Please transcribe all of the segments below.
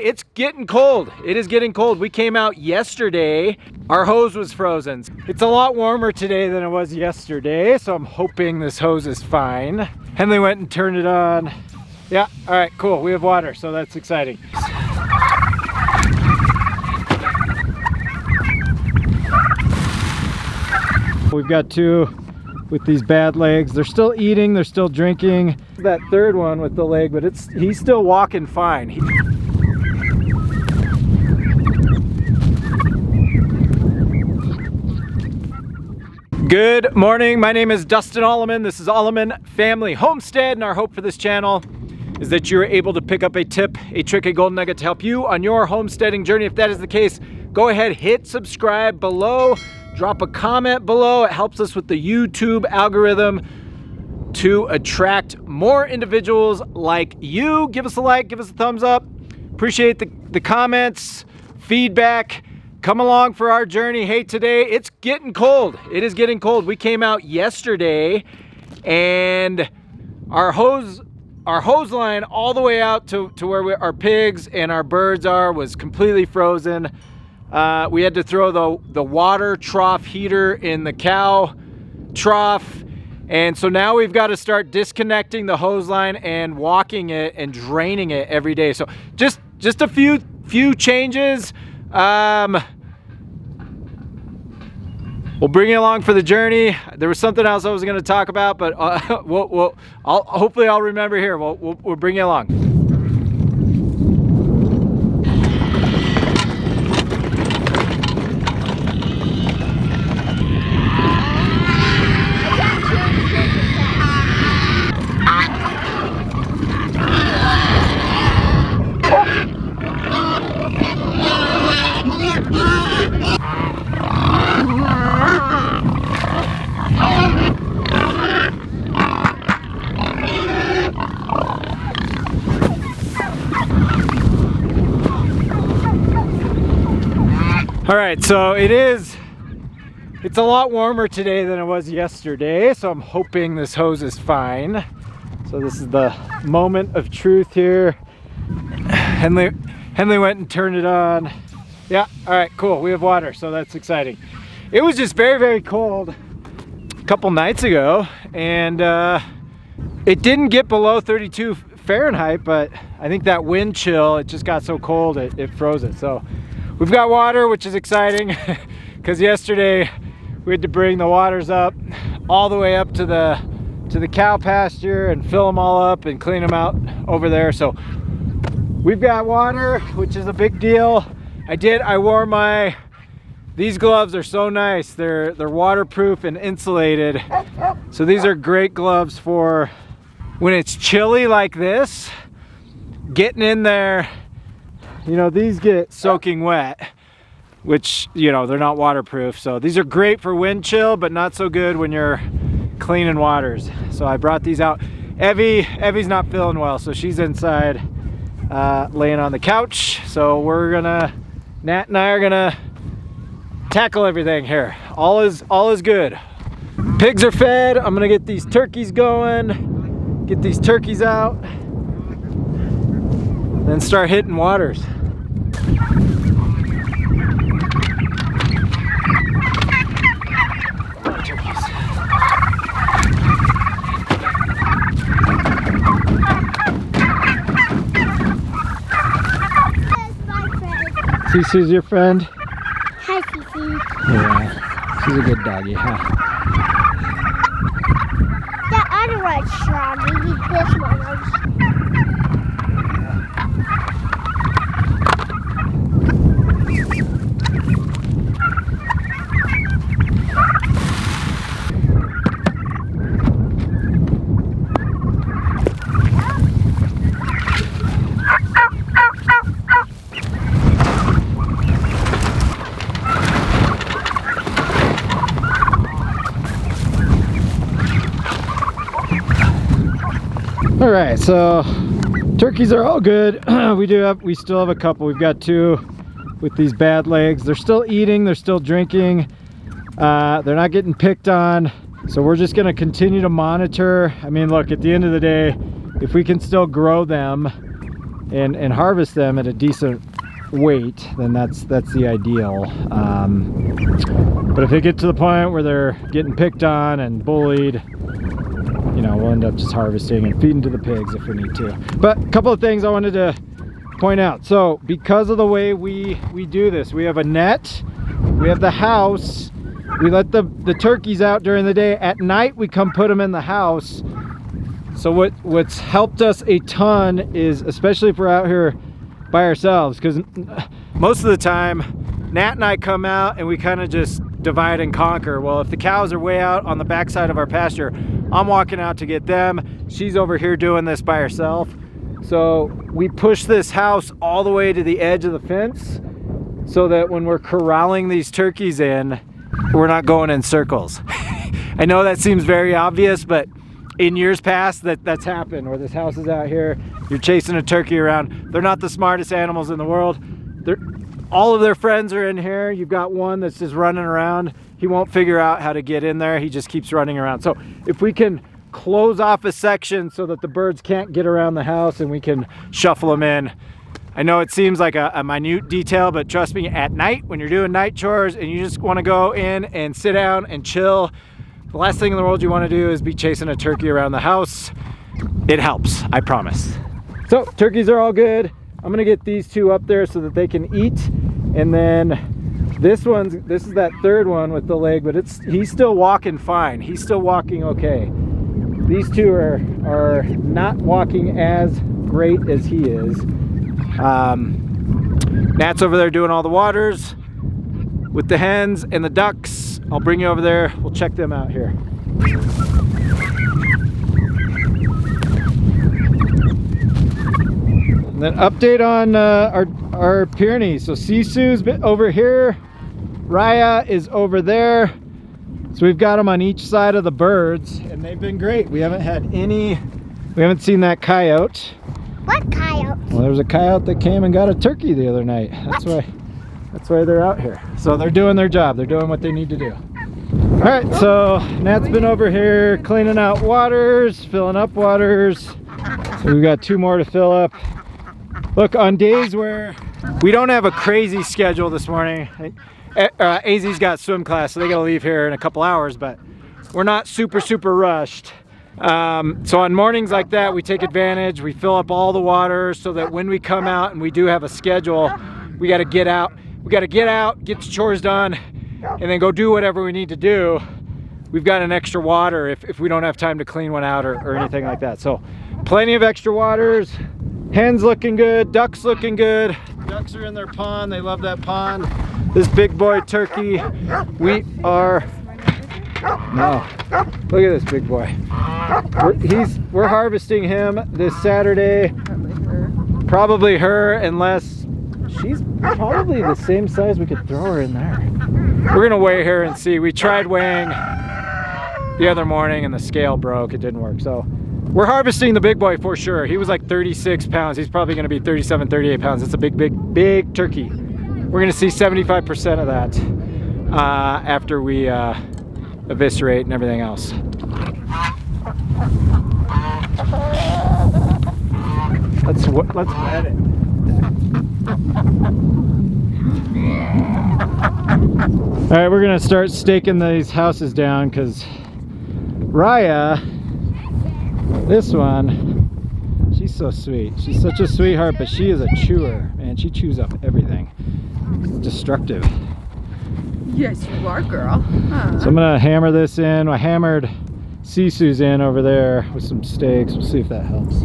It's getting cold. It is getting cold. We came out yesterday. Our hose was frozen. It's a lot warmer today than it was yesterday, so I'm hoping this hose is fine. Henley went and turned it on. Yeah, all right, cool. We have water, so that's exciting. We've got two with these bad legs. They're still eating, they're still drinking. That third one with the leg, but he's still walking fine. Good morning, my name is Dustin Alleman. This is Alleman Family Homestead, and our hope for this channel is that you're able to pick up a tip, a trick, a golden nugget to help you on your homesteading journey. If that is the case, go ahead, hit subscribe below, drop a comment below. It helps us with the YouTube algorithm to attract more individuals like you. Give us a like, give us a thumbs up. Appreciate the comments, feedback. Come along for our journey. Hey, today it's getting cold. It is getting cold. We came out yesterday and our hose line all the way out to where our pigs and our birds are was completely frozen. We had to throw the water trough heater in the cow trough. And so now we've got to start disconnecting the hose line and walking it and draining it every day. So just a few changes. We'll bring you along for the journey. There was something else I was going to talk about, but hopefully I'll remember here. We'll bring you along. All right, so it's a lot warmer today than it was yesterday, so I'm hoping this hose is fine. So this is the moment of truth here. Henley went and turned it on. Yeah, all right, cool. We have water, so that's exciting. It was just very, very cold a couple nights ago, and it didn't get below 32 Fahrenheit, but I think that wind chill, it just got so cold it froze it. So we've got water, which is exciting because yesterday we had to bring the waters up all the way up to the cow pasture and fill them all up and clean them out over there. So we've got water, which is a big deal. I wore these gloves are so nice. They're waterproof and insulated. So these are great gloves for when it's chilly like this, getting in there. You know, these get soaking wet, which, you know, they're not waterproof. So these are great for wind chill, but not so good when you're cleaning waters. So I brought these out. Evie's not feeling well, so she's inside laying on the couch. So Nat and I are gonna tackle everything here. All is good. Pigs are fed. I'm gonna get these turkeys going, get these turkeys out, then start hitting waters. Cece's your friend? Hi, Cece. Yeah, she's a good doggy, huh? That other one's strong. We need this one. All right, so turkeys are all good. We still have a couple. We've got two with these bad legs. They're still eating, they're still drinking. They're not getting picked on. So we're just gonna continue to monitor. I mean, look, at the end of the day, if we can still grow them, and harvest them at a decent weight, then that's the ideal. But if they get to the point where they're getting picked on and bullied, you know, we'll end up just harvesting and feeding to the pigs if we need to. But a couple of things I wanted to point out. So because of the way we do this, we have a net, we have the house, we let the turkeys out during the day. At night we come put them in the house. So what's helped us a ton is, especially if we're out here by ourselves, because most of the time Nat and I come out and we kind of just divide and conquer. Well, if the cows are way out on the backside of our pasture, I'm walking out to get them. She's over here doing this by herself. So we push this house all the way to the edge of the fence so that when we're corralling these turkeys in, we're not going in circles. I know that seems very obvious, but in years past that's happened, where this house is out here, you're chasing a turkey around. They're not the smartest animals in the world. All of their friends are in here. You've got one that's just running around. He won't figure out how to get in there. He just keeps running around. So if we can close off a section so that the birds can't get around the house and we can shuffle them in. I know it seems like a minute detail, but trust me, at night when you're doing night chores and you just want to go in and sit down and chill, the last thing in the world you want to do is be chasing a turkey around the house. It helps, I promise. So turkeys are all good. I'm gonna get these two up there so that they can eat, and then this is that third one with the leg, but he's still walking fine. He's still walking okay. These two are not walking as great as he is. Nat's over there doing all the waters with the hens and the ducks. I'll bring you over there. We'll check them out here. And then update on our Pyrenees. So Sisu's over here, Raya is over there. So we've got them on each side of the birds, and they've been great. We haven't seen that coyote. What coyote? Well, there was a coyote that came and got a turkey the other night. That's why they're out here. So they're doing their job. They're doing what they need to do. All right, so Nat's been over here cleaning out waters, filling up waters. So we've got two more to fill up. Look, on days where we don't have a crazy schedule this morning, AZ's got swim class, so they gotta leave here in a couple hours, but we're not super rushed. So on mornings like that, we take advantage, we fill up all the water so that when we come out and we do have a schedule, we gotta get out, get the chores done, and then go do whatever we need to do. We've got an extra water if we don't have time to clean one out or anything like that. So plenty of extra waters. Hens looking good, ducks looking good. Ducks are in their pond, they love that pond. This big boy turkey, no, look at this big boy. We're harvesting him this Saturday. Probably her, unless she's probably the same size we could throw her in there. We're gonna weigh her and see. We tried weighing the other morning and the scale broke, it didn't work. So we're harvesting the big boy for sure. He was like 36 pounds. He's probably gonna be 37, 38 pounds. It's a big turkey. We're gonna see 75% of that after we eviscerate and everything else. Let's wet it. All right, we're gonna start staking these houses down because Raya, this one, she's so sweet. She's such a sweetheart, but she is a chewer, man. She chews up everything. It's destructive. Yes, you are, girl. Huh. So I'm gonna hammer this in. I hammered Sisu's in over there with some stakes. We'll see if that helps.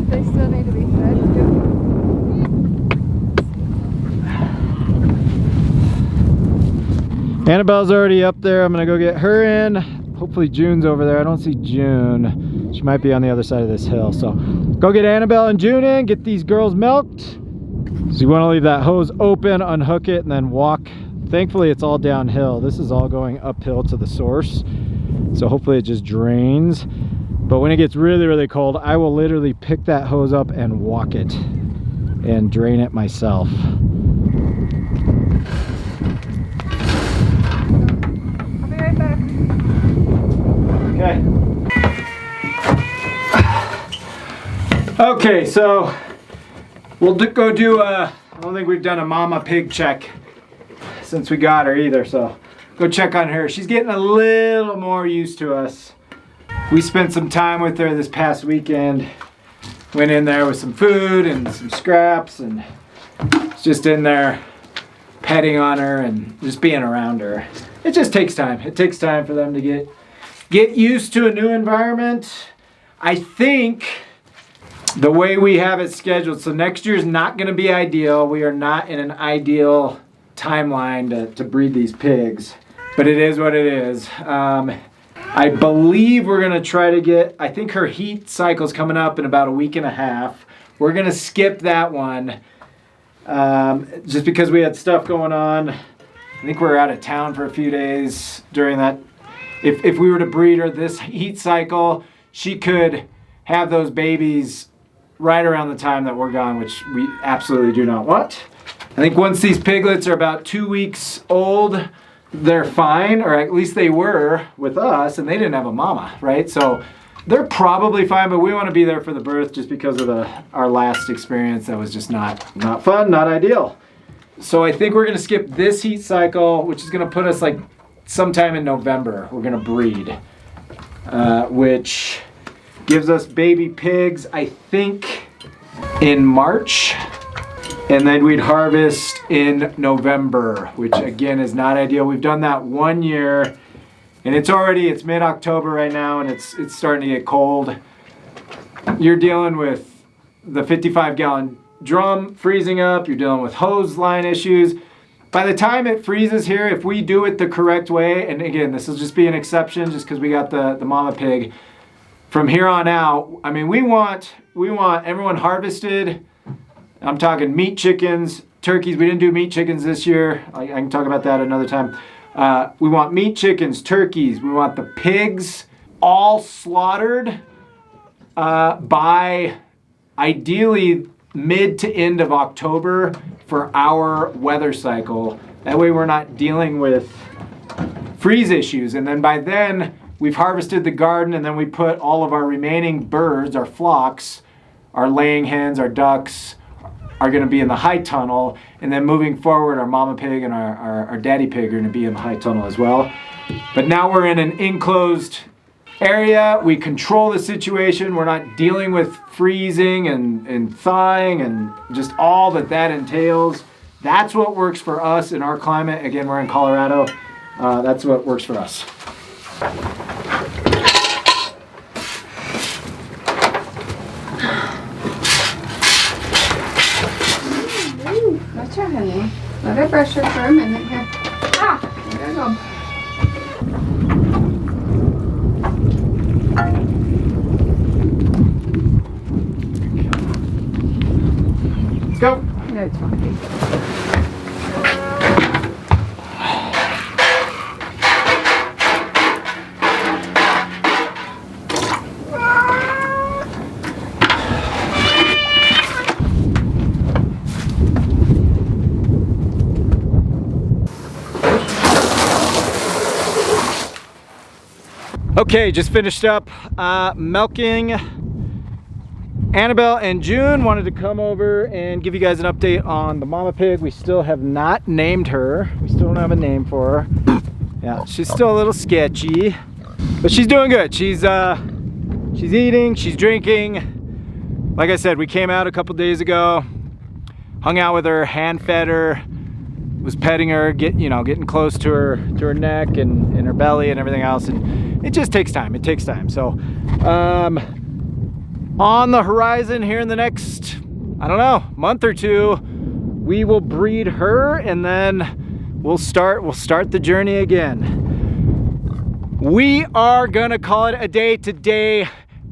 They still need to be fed too. Annabelle's already up there. I'm gonna go get her in. Hopefully June's over there. I don't see June. She might be on the other side of this hill. So go get Annabelle and June in, get these girls milked. So you want to leave that hose open, unhook it, and then walk. Thankfully it's all downhill. This is all going uphill to the source. So hopefully it just drains. But when it gets really cold, I will literally pick that hose up and walk it and drain it myself. I'll be right back. Okay. Okay, so we'll go do I don't think we've done a mama pig check since we got her either, so go check on her. She's getting a little more used to us. We spent some time with her this past weekend. Went in there with some food and some scraps, and just in there petting on her and just being around her. It just takes time. It takes time for them to get used to a new environment. I think the way we have it scheduled, so next year is not going to be ideal. We are not in an ideal timeline to breed these pigs, but it is what it is. I believe we're going to try to get, I think her heat cycle's coming up in about a week and a half. We're going to skip that one just because we had stuff going on. I think we were out of town for a few days during that. If we were to breed her this heat cycle, she could have those babies right around the time that we're gone, which we absolutely do not want. I think once these piglets are about 2 weeks old, they're fine, or at least they were with us, and they didn't have a mama, right? So they're probably fine, but we want to be there for the birth just because of our last experience that was just not fun, not ideal. So I think we're going to skip this heat cycle, which is going to put us like sometime in November. We're going to breed, which gives us baby pigs, I think, in March. And then we'd harvest in November, which again is not ideal. We've done that 1 year, and it's mid-October right now, and it's starting to get cold. You're dealing with the 55-gallon drum freezing up. You're dealing with hose line issues. By the time it freezes here, if we do it the correct way, and again, this will just be an exception just because we got the mama pig, from here on out, I mean, we want everyone harvested. I'm talking meat chickens, turkeys. We didn't do meat chickens this year. I can talk about that another time. We want meat chickens, turkeys. We want the pigs all slaughtered by ideally mid to end of October for our weather cycle. That way we're not dealing with freeze issues. And then by then, we've harvested the garden, and then we put all of our remaining birds, our flocks, our laying hens, our ducks, are going to be in the high tunnel, and then moving forward, our mama pig and our daddy pig are going to be in the high tunnel as well. But now we're in an enclosed area. We control the situation. We're not dealing with freezing and thawing and just all that entails. That's what works for us in our climate. Again, we're in Colorado. That's what works for us. That's your honey. Let it brush her for a minute here. Ah, there you go. Let's go. No, it's fine. Okay, just finished up milking Annabelle and June. Wanted to come over and give you guys an update on the mama pig. We still have not named her. We still don't have a name for her. Yeah, she's still a little sketchy, but she's doing good. She's eating, she's drinking. Like I said, we came out a couple days ago, hung out with her, hand fed her, was petting her, getting close to her neck and her belly and everything else, and it just takes time. It takes time. So on the horizon here in the next, I don't know, month or two, we will breed her, and then we'll start the journey again. We are gonna call it a day today.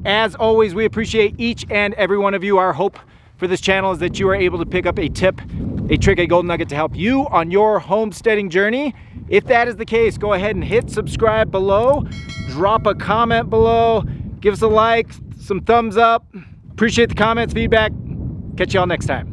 As always, we appreciate each and every one of you. Our hope for this channel is that you are able to pick up a tip, a trick, a golden nugget to help you on your homesteading journey. If that is the case, go ahead and hit subscribe below, drop a comment below, give us a like, some thumbs up. Appreciate the comments, feedback. Catch y'all next time.